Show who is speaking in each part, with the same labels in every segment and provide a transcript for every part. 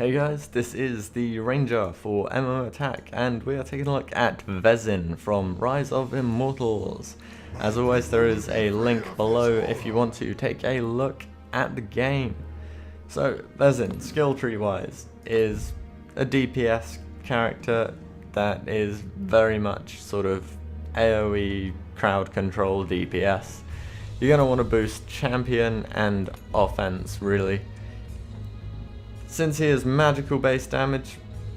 Speaker 1: Hey guys, this is the Ranger for MMO Attack, and we are taking a look at Vezin from Rise of Immortals. As always, there is a link below if you want to take a look at the game. So, Vezin, skill tree wise, is a DPS character that is very much sort of AoE crowd control DPS. You're going to want to boost champion and offense, really. Since he is magical based damage,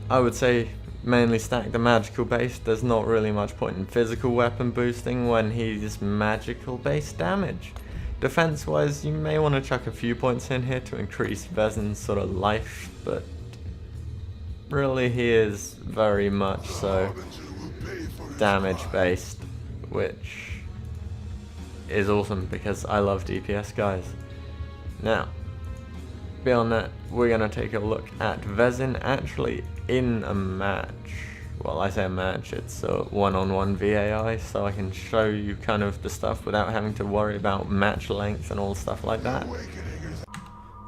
Speaker 1: I would say mainly stack the magical base. There's not really much point in physical weapon boosting when he's magical based damage. Defense wise, you may want to chuck a few points in here to increase Vezin's sort of life, but really he is very much so damage based, which is awesome because I love DPS guys. Now, beyond that, we're going to take a look at Vezin actually in a match. Well, I say a match, it's a one-on-one VAI, so I can show you kind of the stuff without having to worry about match length and all stuff like that.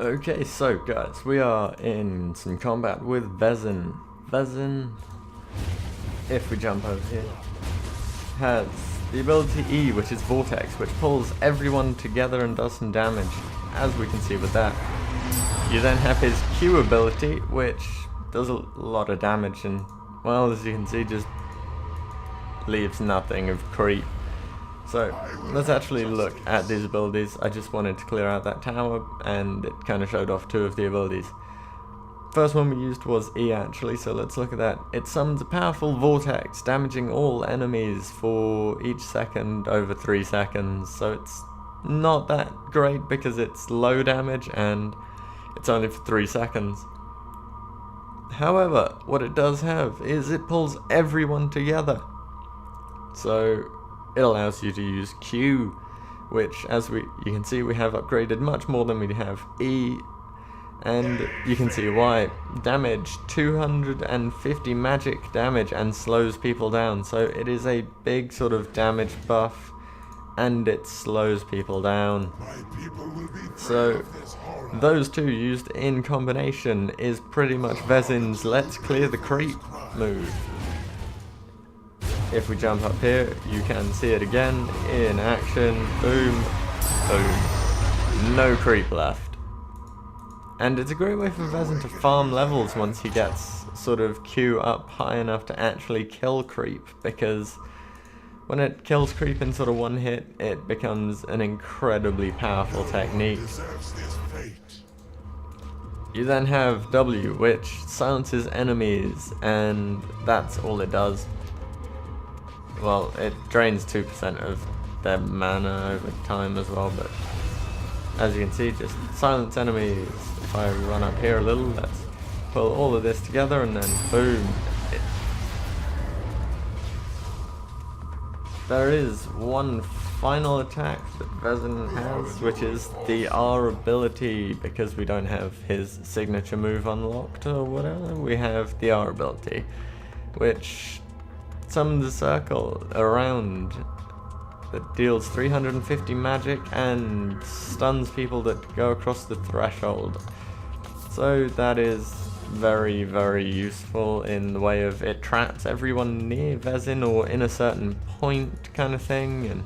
Speaker 1: Okay, so guys, we are in some combat with Vezin. Vezin, if we jump over here, has the ability E, which is Vortex, which pulls everyone together and does some damage, as we can see with that. You then have his Q ability, which does a lot of damage and, well, as you can see, just leaves nothing of creep. So, let's actually look at these abilities. I just wanted to clear out that tower, and it kind of showed off two of the abilities. First one we used was E actually, so let's look at that. It summons a powerful vortex, damaging all enemies for each second over 3 seconds. So it's not that great because it's low damage and it's only for 3 seconds. However, what it does have is it pulls everyone together. So it allows you to use Q, which as you can see we have upgraded much more than we have E. And you can see why. Damage, 250 magic damage and slows people down. So it is a big sort of damage buff and it slows people down. So those two used in combination is pretty much Vezin's let's clear the creep move. If we jump up here, you can see it again in action. Boom, boom. No creep left. And it's a great way for Vezin to farm levels once he gets sort of Q up high enough to actually kill creep, because when it kills creep in sort of one hit, it becomes an incredibly powerful technique. You then have W, which silences enemies, and that's all it does. Well, it drains 2% of their mana over time as well, but as you can see, just silence enemies. If I run up here a little, let's pull all of this together and then boom. There is one final attack that Vezin has, which is the R ability, because we don't have his signature move unlocked or whatever. We have the R ability, which summons a circle around that deals 350 magic and stuns people that go across the threshold. So that is very, very useful in the way of it traps everyone near Vezin or in a certain point kind of thing, and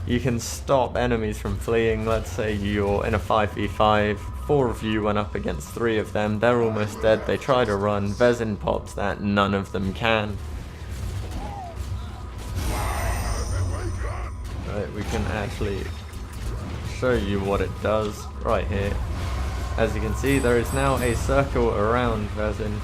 Speaker 1: you can stop enemies from fleeing. Let's say you're in a 5v5, 4 of you went up against 3 of them, they're almost dead, they try to run, Vezin pops that, none of them can. Right, we can actually show you what it does right here. As you can see, there is now a circle around Vezin.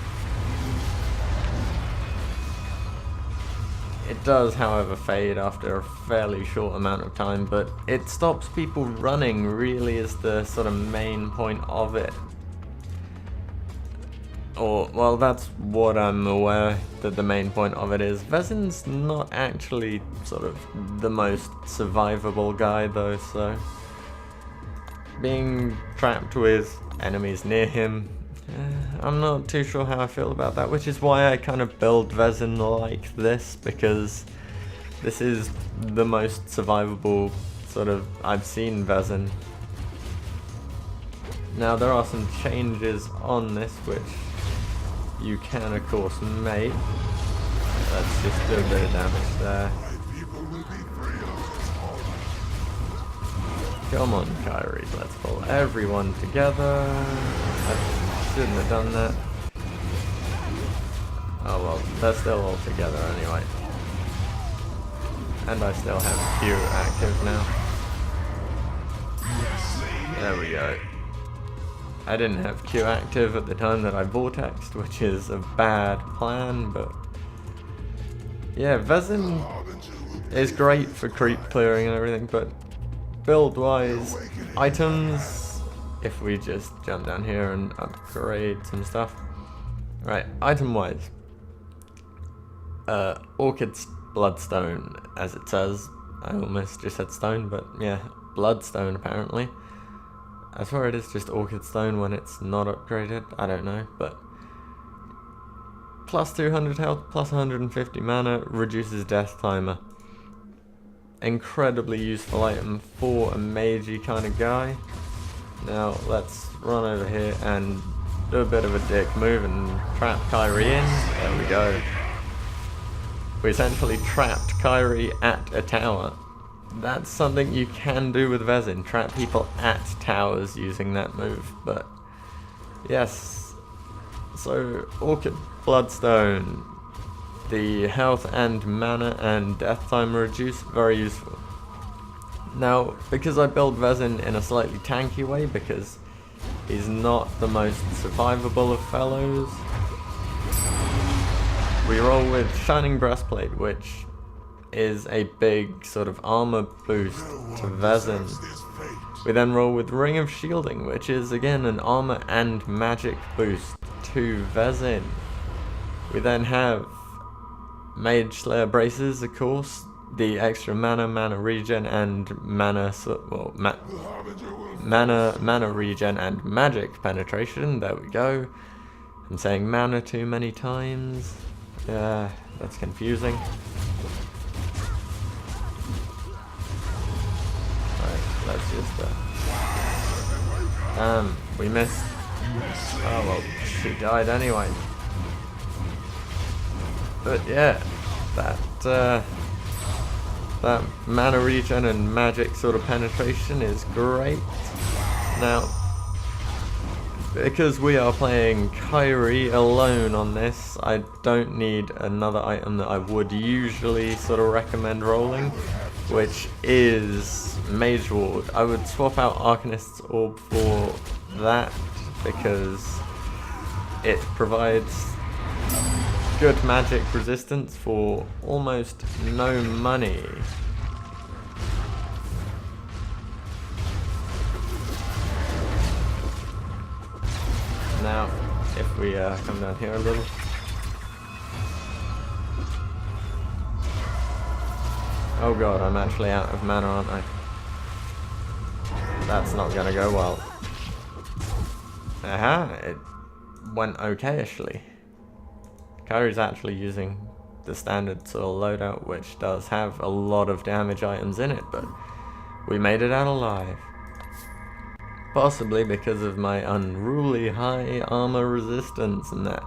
Speaker 1: It does, however, fade after a fairly short amount of time, but it stops people running, really is the sort of main point of it. Or, well, that's what I'm aware that the main point of it is. Vezin's not actually sort of the most survivable guy though, so being trapped with enemies near him, I'm not too sure how I feel about that, which is why I kind of build Vezin like this, because this is the most survivable sort of I've seen Vezin. Now there are some changes on this which you can of course make. Let's just do a bit of damage there. Come on, Kyrie, let's pull everyone together. I shouldn't have done that. Oh well, they're still all together anyway. And I still have Q active now. There we go. I didn't have Q active at the time that I vortexed, which is a bad plan, but yeah, Vezin is great for creep clearing and everything, but build-wise, items, if we just jump down here and upgrade some stuff. Right, item-wise, Orchid's Bloodstone, as it says. I almost just said stone, but yeah, Bloodstone apparently. I swear it is just Orchid Stone when it's not upgraded, I don't know, but plus 200 health, plus 150 mana, reduces death timer. Incredibly useful item for a magey kind of guy. Now let's run over here and do a bit of a dick move and trap Kyrie in. There we go. We essentially trapped Kyrie at a tower. That's something you can do with Vezin, trap people at towers using that move, but yes. So, Orchid Bloodstone, the health and mana and death time reduced, very useful. Now, because I build Vezin in a slightly tanky way, because he's not the most survivable of fellows, we roll with Shining Breastplate, which is a big sort of armor boost to Vezin. We then roll with Ring of Shielding, which is again an armor and magic boost to Vezin. We then have Mage Slayer Braces, of course, the extra mana regen and mana regen and magic penetration. There we go. I'm saying mana too many times. That's confusing. Let's just, we missed. Oh well, she died anyway. But yeah, that mana regen and magic sort of penetration is great. Now, because we are playing Kyrie alone on this, I don't need another item that I would usually sort of recommend rolling, which is Mage Ward. I would swap out Arcanist's Orb for that because it provides good magic resistance for almost no money. Now, if we come down here a little. Oh god, I'm actually out of mana, aren't I? That's not gonna go well. Aha, it went okay-ishly. Kyrie's actually using the standard sort of loadout, which does have a lot of damage items in it, but we made it out alive. Possibly because of my unruly high armor resistance and that.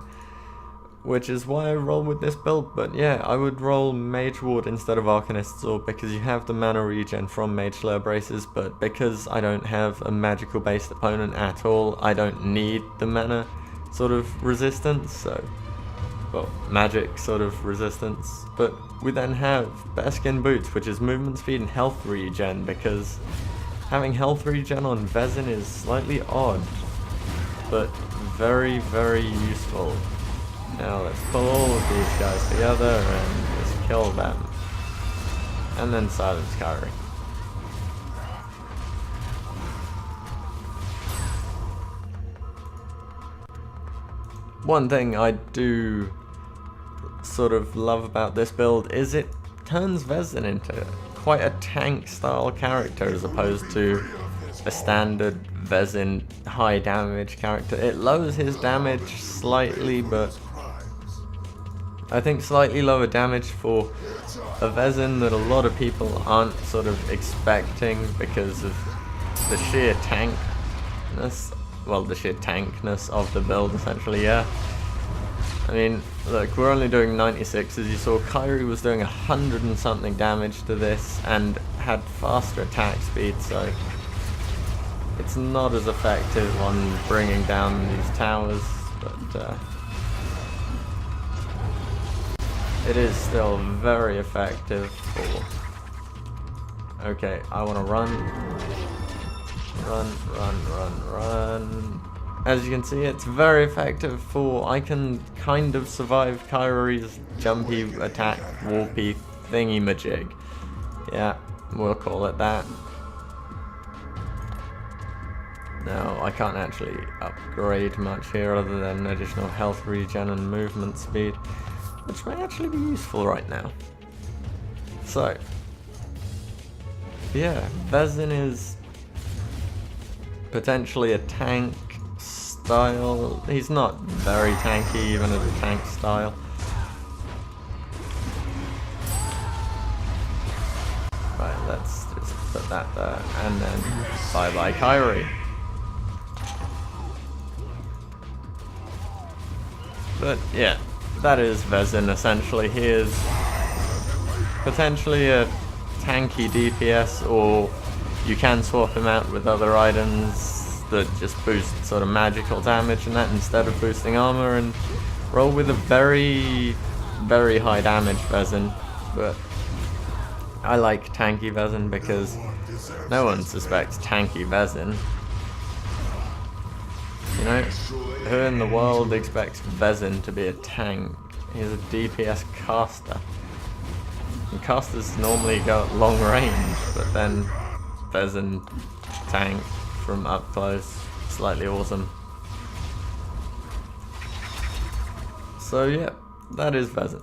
Speaker 1: Which is why I roll with this build, but yeah, I would roll Mage Ward instead of Arcanist's Orb because you have the mana regen from Mage Slayer Braces, but because I don't have a magical based opponent at all, I don't need the mana sort of resistance, so, well, magic sort of resistance. But we then have Bearskin Boots, which is movement speed and health regen, because having health regen on Vezin is slightly odd, but very, very useful. Now let's pull all of these guys together and just kill them. And then silence Kyrie. One thing I do sort of love about this build is it turns Vezin into quite a tank style character as opposed to a standard Vezin high damage character. It lowers his damage slightly, but I think slightly lower damage for a Vezin that a lot of people aren't sort of expecting because of the sheer tankness well, the sheer tankness of the build, essentially, yeah. I mean, look, we're only doing 96, as you saw. Kyrie was doing 100 and something damage to this, and had faster attack speed, so it's not as effective on bringing down these towers, but it is still very effective for... Okay, I want to run. Run. As you can see, it's very effective for... I can kind of survive Kyrie's jumpy attack warpy thingy-majig. Yeah, we'll call it that. Now, I can't actually upgrade much here other than additional health regen and movement speed, which may actually be useful right now. So, yeah, Vezin is potentially a tank style. He's not very tanky even as a tank style. Right, let's just put that there, and then bye-bye Kyrie. But yeah, that is Vezin essentially. He is potentially a tanky DPS, or you can swap him out with other items that just boost sort of magical damage and that instead of boosting armor, and roll with a very, very high damage Vezin. But I like tanky Vezin because no one suspects tanky Vezin. You know, who in the world expects Vezin to be a tank? He's a DPS caster. And casters normally go at long range, but then Vezin tank from up close, slightly awesome. So yeah, that is Vezin.